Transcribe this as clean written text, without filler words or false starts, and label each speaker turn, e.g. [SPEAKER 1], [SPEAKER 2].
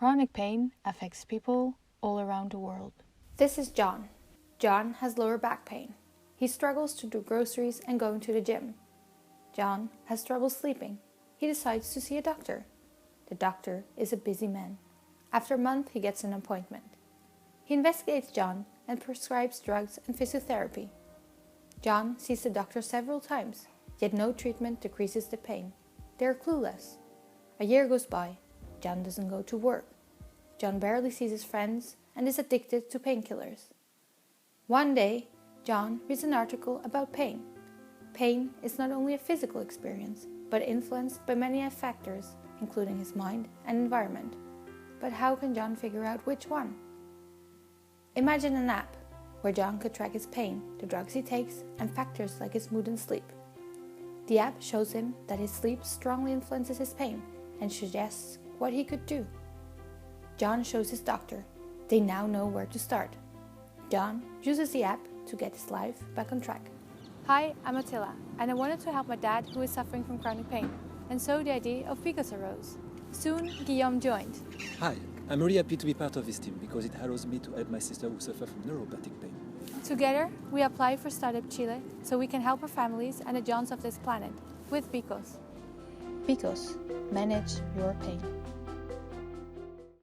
[SPEAKER 1] Chronic pain affects people all around the world.
[SPEAKER 2] This is John. John has lower back pain. He struggles to do groceries and going to the gym. John has trouble sleeping. He decides to see a doctor. The doctor is a busy man. After a month, he gets an appointment. He investigates John and prescribes drugs and physiotherapy. John sees the doctor several times, yet no treatment decreases the pain. They are clueless. A year goes by. John doesn't go to work. John barely sees his friends and is addicted to painkillers. One day, John reads an article about pain. Pain is not only a physical experience, but influenced by many factors, including his mind and environment. But how can John figure out which one? Imagine an app where John could track his pain, the drugs he takes, and factors like his mood and sleep. The app shows him that his sleep strongly influences his pain and suggests what he could do. John shows his doctor. They now know where to start. John uses the app to get his life back on track.
[SPEAKER 1] Hi, I'm Mattia, and I wanted to help my dad who is suffering from chronic pain, and so the idea of BIEKos arose. Soon, Guillaume joined.
[SPEAKER 3] Hi, I'm really happy to be part of this team because it allows me to help my sister who suffers from neuropathic pain.
[SPEAKER 1] Together, we apply for Startup Chile so we can help our families and the Johns of this planet with BIEKos. BIEKos, manage your pain.